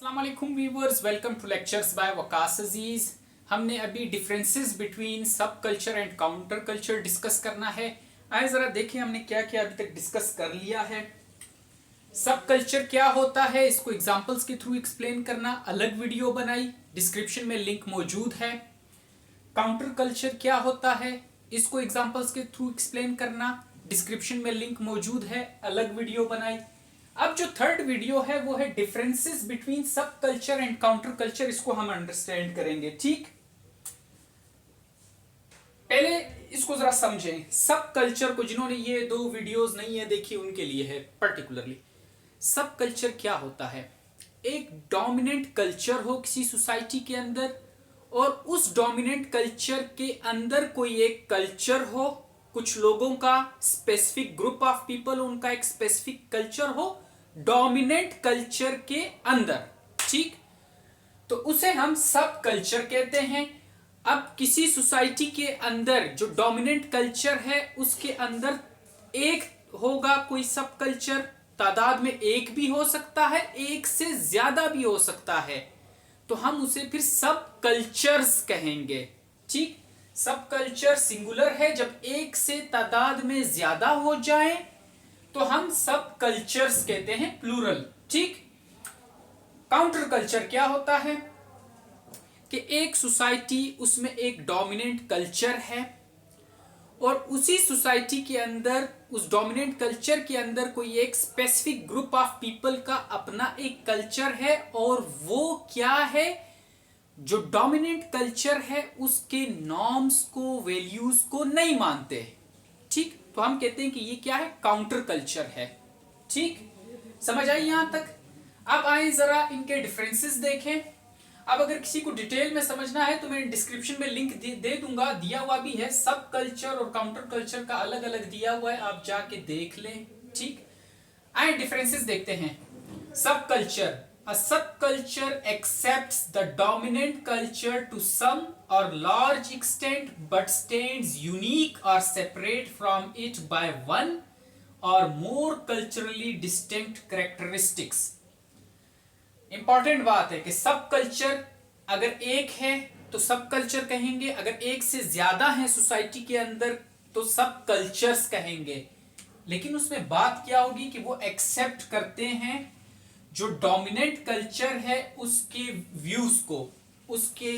अस्सलाम वालेकुम viewers, welcome to lectures by Waqas Aziz. हमने अभी differences between sub culture and counter culture discuss करना है। आइए जरा देखें हमने क्या क्या अभी तक डिस्कस कर लिया है। सब कल्चर क्या होता है, इसको एग्जांपल्स के थ्रू एक्सप्लेन करना, अलग वीडियो बनाई, डिस्क्रिप्शन में लिंक मौजूद है। काउंटर कल्चर क्या होता है, इसको एग्जांपल्स के थ्रू एक्सप्लेन करना, डिस्क्रिप्शन में लिंक मौजूद है, अलग वीडियो बनाई। अब जो थर्ड वीडियो है वो है differences between sub culture and counter culture, इसको हम अंडरस्टैंड करेंगे। ठीक, पहले इसको जरा समझें। सब कल्चर को जिन्होंने ये दो वीडियोस नहीं है देखी उनके लिए है पर्टिकुलरली। सब कल्चर क्या होता है, एक डोमिनेंट कल्चर हो किसी सोसाइटी के अंदर और उस डोमिनेंट कल्चर के अंदर कोई एक कल्चर हो, कुछ लोगों का स्पेसिफिक ग्रुप ऑफ पीपल, उनका एक स्पेसिफिक कल्चर हो डोमिनेंट कल्चर के अंदर। ठीक, तो उसे हम सब कल्चर कहते हैं। अब किसी सोसाइटी के अंदर जो डोमिनेंट कल्चर है उसके अंदर एक होगा कोई सब कल्चर, तादाद में एक भी हो सकता है, एक से ज्यादा भी हो सकता है, तो हम उसे फिर सब कल्चर्स कहेंगे। ठीक, सब कल्चर सिंगुलर है, जब एक से तादाद में ज्यादा हो जाए तो हम सब कल्चर्स कहते हैं प्लूरल। ठीक, काउंटर कल्चर क्या होता है कि एक सोसाइटी, उसमें एक डोमिनेंट कल्चर है और उसी सोसाइटी के अंदर, उस डोमिनेंट कल्चर के अंदर कोई एक स्पेसिफिक ग्रुप ऑफ पीपल का अपना एक कल्चर है और वो क्या है, जो डोमिनेंट कल्चर है उसके नॉर्म्स को, वैल्यूज को नहीं मानते। ठीक, तो हम कहते हैं कि ये क्या है, काउंटर कल्चर है। ठीक, समझ आई यहां तक। अब आए जरा इनके डिफरेंसेस देखें। अब अगर किसी को डिटेल में समझना है तो मैं डिस्क्रिप्शन में लिंक दे दूंगा, दिया हुआ भी है। सब कल्चर और काउंटर कल्चर का अलग अलग दिया हुआ है, आप जाके देख लें। ठीक, आए डिफरेंसेस देखते हैं। सब culture, a subculture accepts the dominant culture to some or large extent but stands unique or separate from it by one or more culturally distinct characteristics। Important बात है कि सब कल्चर अगर एक है तो सब कल्चर कहेंगे, अगर एक से ज्यादा है सोसाइटी के अंदर तो सब कल्चर्स कहेंगे। लेकिन उसमें बात क्या होगी कि वो एक्सेप्ट करते हैं जो डोमिनेंट कल्चर है उसके व्यूज को, उसके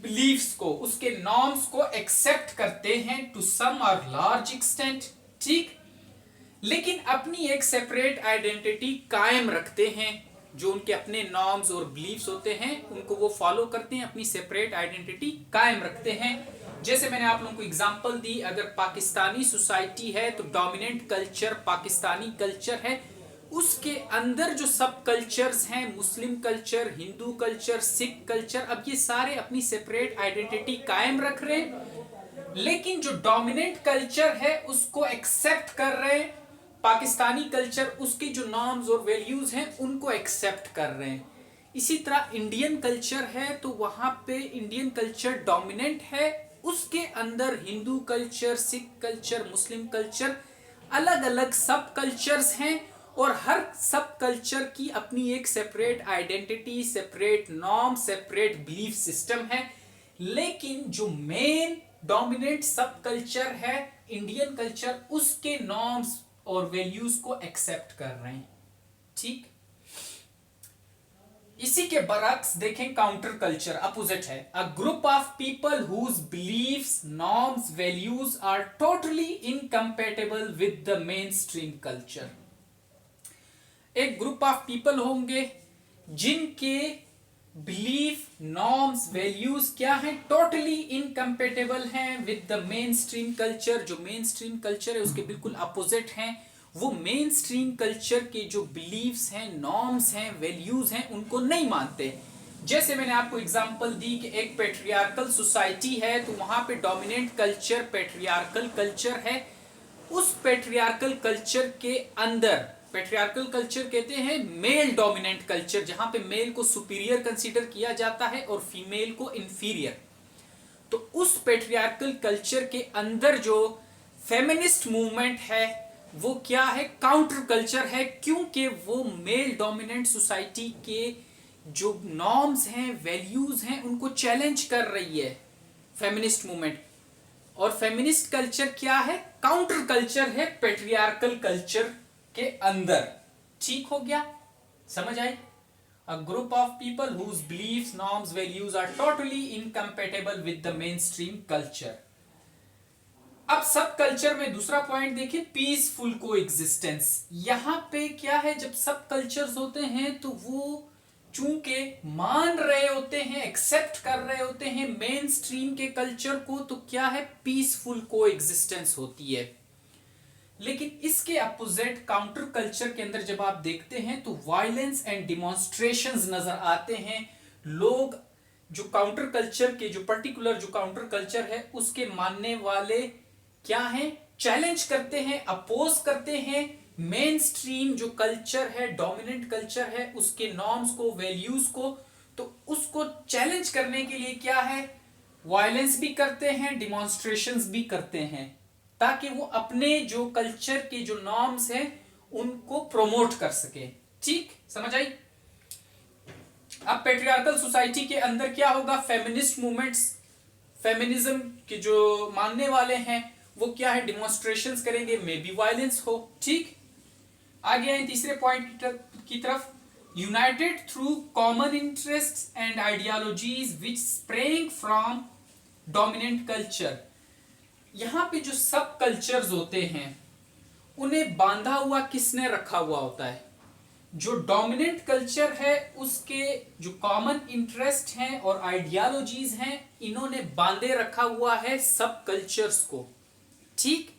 बिलीफ्स को, उसके नॉर्म्स को एक्सेप्ट करते हैं टू सम और लार्ज एक्सटेंट। ठीक, लेकिन अपनी एक सेपरेट आइडेंटिटी कायम रखते हैं, जो उनके अपने नॉर्म्स और बिलीफ्स होते हैं उनको वो फॉलो करते हैं, अपनी सेपरेट आइडेंटिटी कायम रखते हैं। जैसे मैंने आप लोगों को एग्जांपल दी, अगर पाकिस्तानी सोसाइटी है तो डोमिनेंट कल्चर पाकिस्तानी कल्चर है, उसके अंदर जो सब कल्चर्स हैं, Muslim culture, Hindu culture, Sikh culture, अब ये सारे अपनी सेपरेट आइडेंटिटी कायम रख रहे हैं, लेकिन जो डोमिनेंट कल्चर है उसको एक्सेप्ट कर रहे हैं। पाकिस्तानी कल्चर, उसके जो नॉर्म्स और वैल्यूज हैं उनको एक्सेप्ट कर रहे हैं। इसी तरह इंडियन कल्चर है तो वहां पे इंडियन कल्चर डोमिनेंट है, उसके अंदर Hindu culture, Sikh culture, Muslim culture, अलग अलग सब कल्चर्स हैं और हर सब कल्चर की अपनी एक separate identity, separate norm, separate belief system है। लेकिन जो मेन डोमिनेंट सब कल्चर है इंडियन कल्चर, उसके नॉर्म्स और वैल्यूज को एक्सेप्ट कर रहे हैं। ठीक, इसी के बरक्स देखें काउंटर कल्चर, अपोजिट है। A group of people whose believes, norms, values are totally incompatible with the mainstream culture. एक ग्रुप ऑफ पीपल होंगे जिनके बिलीफ, नॉर्म्स, वैल्यूज क्या हैं, टोटली इनकम्पेटेबल हैं with the mainstream culture. जो mainstream culture है उसके बिल्कुल अपोजिट हैं। वो मेन स्ट्रीम कल्चर के जो बिलीव्स हैं, नॉर्म्स हैं, वैल्यूज हैं, उनको नहीं मानते। जैसे मैंने आपको एग्जांपल दी कि एक पेट्रियार्कल सोसाइटी है तो वहां पे डोमिनेंट कल्चर पेट्रियार्कल कल्चर है। उस पेट्रियार्कल कल्चर के अंदर, पेट्रियार्कल कल्चर कहते हैं मेल डोमिनेंट कल्चर, जहां पे मेल को सुपीरियर कंसीडर किया जाता है और फीमेल को इंफीरियर। तो उस पेट्रियार्कल कल्चर के अंदर जो फेमिनिस्ट मूवमेंट है, वो क्या है, काउंटर कल्चर है, क्योंकि वो मेल डोमिनेंट सोसाइटी के जो नॉर्म्स हैं, वैल्यूज हैं, उनको चैलेंज कर रही है फेमिनिस्ट मूवमेंट। और फेमिनिस्ट कल्चर क्या है, काउंटर कल्चर है पेट्रियार्कल कल्चर के अंदर। ठीक हो गया, समझ आई? A group of people whose beliefs, norms, values are totally incompatible with the mainstream culture. अब सब कल्चर में दूसरा पॉइंट देखिए, पीसफुल को एग्जिस्टेंस। यहां पे क्या है, जब सब कल्चर्स होते हैं तो वो चूंकि मान रहे होते हैं, एक्सेप्ट कर रहे होते हैं मेन स्ट्रीम के कल्चर को, तो क्या है, पीसफुल को एग्जिस्टेंस होती है। लेकिन इसके अपोजिट काउंटर कल्चर के अंदर जब आप देखते हैं तो वायलेंस एंड डिमॉन्स्ट्रेशंस नजर आते हैं। लोग जो काउंटर कल्चर के, जो पर्टिकुलर जो काउंटर कल्चर है उसके मानने वाले क्या हैं, चैलेंज करते हैं, अपोज करते हैं मेन स्ट्रीम जो कल्चर है, डोमिनेंट कल्चर है, उसके नॉर्म्स को, वैल्यूज को। तो उसको चैलेंज करने के लिए क्या है, वायलेंस भी करते हैं, डिमॉन्स्ट्रेशंस भी करते हैं, ताकि वो अपने जो कल्चर के जो नॉर्म्स हैं उनको प्रोमोट कर सके। ठीक, समझ आई? अब पेट्रियार्कल सोसाइटी के अंदर क्या होगा, फेमिनिस्ट मूवमेंट्स, फेमिनिज्म के जो मानने वाले हैं वो क्या है, डिमॉन्स्ट्रेशंस करेंगे, मे बी वायलेंस हो। ठीक, आगे आए तीसरे पॉइंट की तरफ। United through common interests and ideologies which spring from dominant culture. यहां पे जो सब कल्चर्स होते हैं उन्हें बांधा हुआ किसने रखा हुआ होता है, जो डोमिनेंट कल्चर है उसके जो कॉमन इंटरेस्ट हैं और आइडियोलॉजीज हैं, इन्होंने बांधे रखा हुआ है सब कल्चर्स को। ठीक,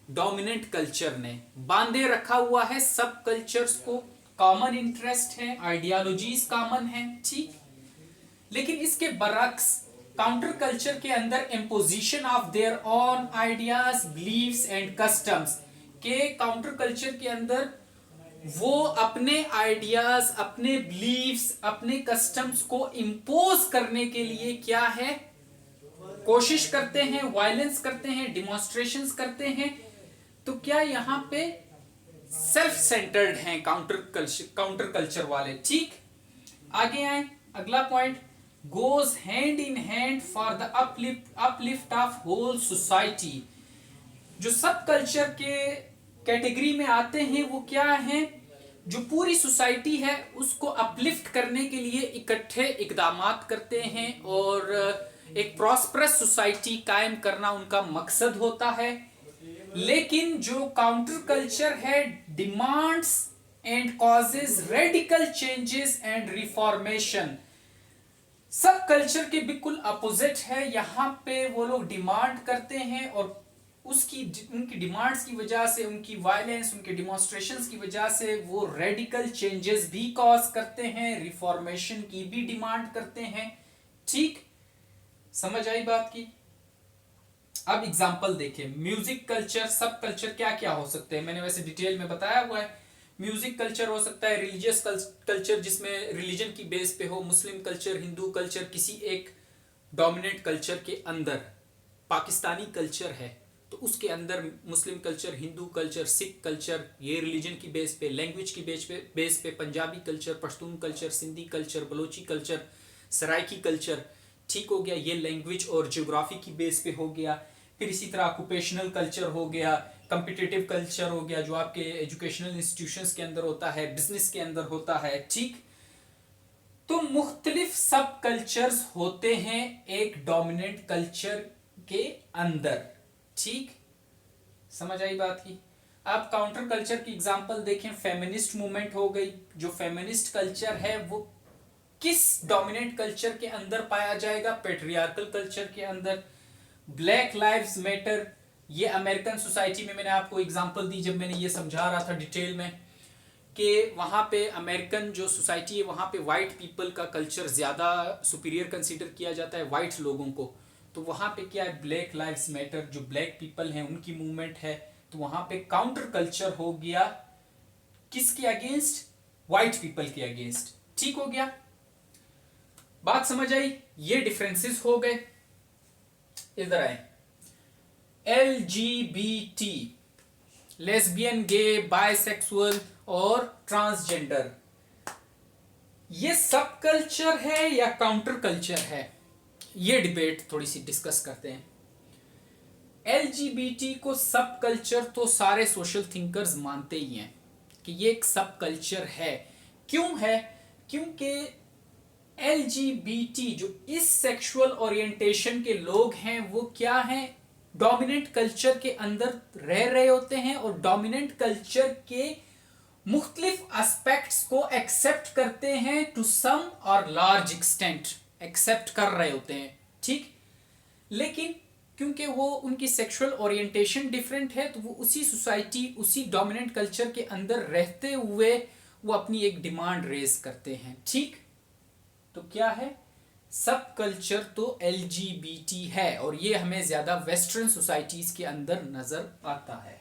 डोमिनेंट कल्चर ने बांधे रखा हुआ है सब कल्चर्स को, कॉमन इंटरेस्ट है, आइडियोलॉजीज कॉमन है। ठीक, लेकिन इसके बरक्स काउंटर कल्चर के अंदर imposition of their own ideas, believes and customs के काउंटर कल्चर के अंदर वो अपने आइडियाज, अपने बिलीव्स, अपने कस्टम्स को इंपोज करने के लिए क्या है, कोशिश करते हैं, वायलेंस करते हैं, डिमॉन्स्ट्रेशंस करते हैं। तो क्या यहां पे सेल्फ सेंटर्ड हैं काउंटर कल्चर वाले। ठीक, आगे आए, अगला point, goes hand in hand for the uplift of whole society. जो सब कल्चर के कैटेगरी में आते हैं वो क्या है, जो पूरी सोसाइटी है उसको अपलिफ्ट करने के लिए इकट्ठे इकदामात करते हैं और एक प्रॉस्परस सोसाइटी कायम करना उनका मकसद होता है। लेकिन जो काउंटर कल्चर है demands and causes radical changes and reformation. सब कल्चर के बिल्कुल अपोजिट है, यहां पे वो लोग डिमांड करते हैं और उनकी डिमांड्स की वजह से, उनकी वायलेंस, उनके डिमॉन्स्ट्रेशंस की वजह से वो रेडिकल चेंजेस भी कॉज करते हैं, रिफॉर्मेशन की भी डिमांड करते हैं। ठीक, समझ आई बात की? अब एग्जांपल देखें, म्यूजिक कल्चर, सब कल्चर क्या क्या हो सकते हैं, मैंने वैसे डिटेल में बताया हुआ है। म्यूजिक कल्चर हो सकता है रिलीजियस कल्चर, जिसमें रिलीजन की बेस पे हो, मुस्लिम कल्चर, हिंदू कल्चर, किसी एक डोमिनेंट कल्चर के अंदर। पाकिस्तानी कल्चर है तो उसके अंदर Muslim culture, Hindu culture, Sikh culture, ये रिलीजन की बेस पे, लैंग्वेज की बेस पे Punjabi culture, Pashtun culture, Sindhi culture, Balochi culture, Saraiki culture. ठीक हो गया, ये लैंग्वेज और ज्योग्राफी की बेस पे हो गया। फिर इसी तरह ऑक्यूपेशनल कल्चर हो गया, कम्पिटिटिव कल्चर हो गया, जो आपके एजुकेशनल इंस्टीट्यूशंस के अंदर होता है, बिजनेस के अंदर होता है। ठीक, तो मुख्तलिफ सब कल्चर्स होते हैं एक डोमिनेंट कल्चर के अंदर। ठीक, समझ आई बात की? आप काउंटर कल्चर की एग्जांपल देखें, फेमिनिस्ट मूवमेंट हो गई। जो फेमिनिस्ट कल्चर है वो किस डोमिनेंट कल्चर के अंदर पाया जाएगा, पेट्रियार्कल कल्चर के अंदर। ब्लैक लाइव्स मैटर, ये अमेरिकन सोसाइटी में मैंने आपको एग्जांपल दी जब मैंने ये समझा रहा था डिटेल में कि वहाँ पे अमेरिकन जो सोसाइटी है वहाँ पे वाइट पीपल का कल्चर ज़्यादा सुपीरियर कंसीडर किया जाता है वाइट लोगों को। तो वहाँ पे क्या है, ब्लैक लाइव्स मैटर, जो ब्लैक पीपल हैं उनकी मूवमेंट है। तो वहाँ पे काउंटर कल्चर हो गया किसके अगेंस्ट, वाइट पीपल के अगेंस्ट। ठीक हो गया, बात समझ आई? ये डिफरेंसेस हो गए। इधर आए, LGBT लेस्बियन, गे, बायसेक्सुअल और ट्रांसजेंडर, ये सब कल्चर है या काउंटर कल्चर है? ये डिबेट थोड़ी सी डिस्कस करते हैं। एलजीबीटी को सब कल्चर तो सारे सोशल थिंकर्स मानते ही हैं कि ये एक सब कल्चर है। क्यों है? क्योंकि एलजीबीटी जो इस सेक्सुअल ओरिएंटेशन के लोग हैं वो क्या हैं, डोमिनेंट कल्चर के अंदर रह रहे होते हैं और डोमिनेंट कल्चर के मुख्तलिफ एस्पेक्ट्स को एक्सेप्ट करते हैं टू सम और लार्ज एक्सटेंट, एक्सेप्ट कर रहे होते हैं, ठीक। लेकिन क्योंकि वो उनकी सेक्सुअल ओरिएंटेशन डिफरेंट है तो वो उसी सोसाइटी, उसी डोमिनेंट कल्चर के अंदर रहते हुए वो अपनी एक डिमांड रेज करते हैं, ठीक। तो क्या है, सब कल्चर तो एलजीबीटी है और ये हमें ज्यादा वेस्टर्न सोसाइटीज के अंदर नजर आता है।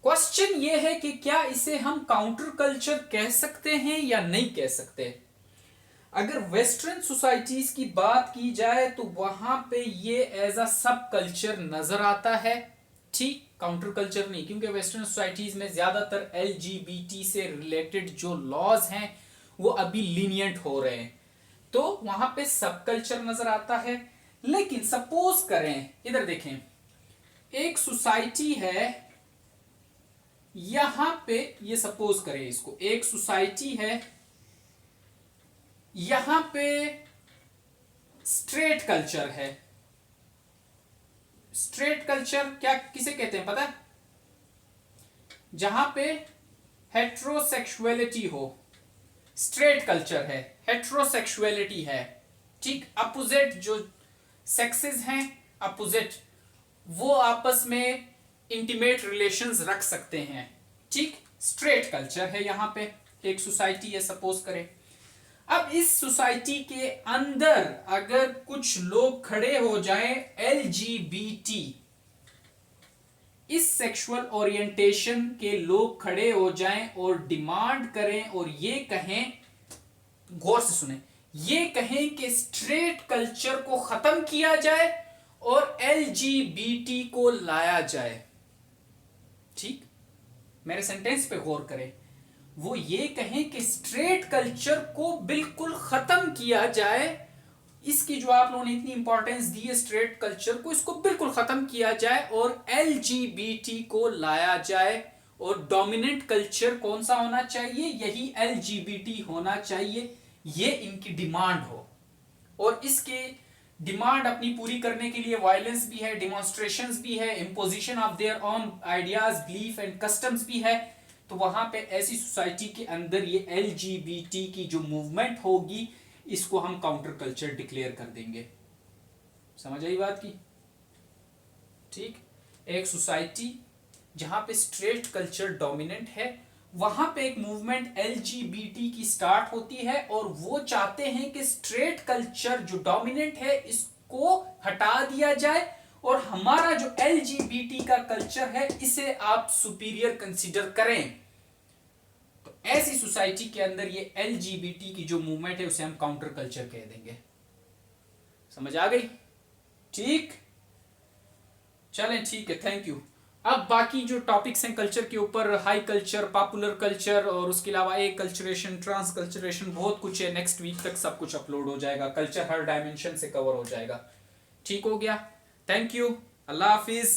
क्वेश्चन ये है कि क्या इसे हम काउंटर कल्चर कह सकते हैं या नहीं कह सकते। अगर वेस्टर्न सोसाइटीज की बात की जाए तो वहां पे ये एज अ सब कल्चर नजर आता है, ठीक, काउंटर कल्चर नहीं, क्योंकि वेस्टर्न सोसाइटीज में ज्यादातर एलजीबीटी से रिलेटेड जो लॉज हैं वो अभी लीनियंट हो रहे हैं, तो वहां पे सब कल्चर नजर आता है। लेकिन सपोज करें, इधर देखें, एक सोसाइटी है, यहां पे ये सपोज करें इसको, एक सोसाइटी है, यहां पे स्ट्रेट कल्चर है। स्ट्रेट कल्चर क्या किसे कहते हैं पता है? जहां पे हेट्रोसेक्सुअलिटी हो, स्ट्रेट कल्चर है, हेट्रोसेक्सुअलिटी है, ठीक। अपोजिट जो सेक्सेस हैं, अपोजिट, वो आपस में इंटीमेट रिलेशंस रख सकते हैं, ठीक। स्ट्रेट कल्चर है यहां पे, एक सोसाइटी है सपोज करें। अब इस सोसाइटी के अंदर अगर कुछ लोग खड़े हो जाएं एलजीबीटी, इस सेक्सुअल ओरिएंटेशन के लोग खड़े हो जाएं और डिमांड करें और ये कहें, गौर से सुने, ये कहें कि स्ट्रेट कल्चर को खत्म किया जाए और एलजीबीटी को लाया जाए, ठीक, मेरे सेंटेंस पे गौर करें, वो ये कहें कि स्ट्रेट कल्चर को बिल्कुल खत्म किया जाए, इसकी जो आप लोगों ने इतनी इंपॉर्टेंस दी है स्ट्रेट कल्चर को, इसको बिल्कुल खत्म किया जाए और एलजीबीटी को लाया जाए, और डोमिनेंट कल्चर कौन सा होना चाहिए, यही एलजीबीटी होना चाहिए, ये इनकी डिमांड हो। और इसके डिमांड अपनी पूरी करने के लिए वायलेंस भी है, डिमॉन्स्ट्रेशंस भी है, imposition of their own ideas, belief and customs भी है। तो वहां पे ऐसी सोसाइटी के अंदर ये एलजीबीटी की जो मूवमेंट होगी, इसको हम काउंटर कल्चर डिक्लेयर कर देंगे। समझ आई बात की, ठीक। एक सोसाइटी जहां पे स्ट्रेट कल्चर डोमिनेंट है, वहां पे एक मूवमेंट एलजीबीटी की स्टार्ट होती है और वो चाहते हैं कि स्ट्रेट कल्चर जो डोमिनेंट है इसको हटा दिया जाए और हमारा जो एलजीबीटी का कल्चर है इसे आप सुपीरियर कंसीडर करें। तो ऐसी सोसाइटी के अंदर ये एलजीबीटी की जो मूवमेंट है उसे हम काउंटर कल्चर कह देंगे। समझ आ गई, ठीक, चलें, ठीक है, थैंक यू। अब बाकी जो टॉपिक्स हैं कल्चर के ऊपर, हाई कल्चर, पॉपुलर कल्चर और उसके अलावा ए कल्चरेशन, ट्रांस कल्चरेशन, बहुत कुछ है, नेक्स्ट वीक तक सब कुछ अपलोड हो जाएगा, कल्चर हर डायमेंशन से कवर हो जाएगा। ठीक हो गया, थैंक यू, अल्लाह हाफिज।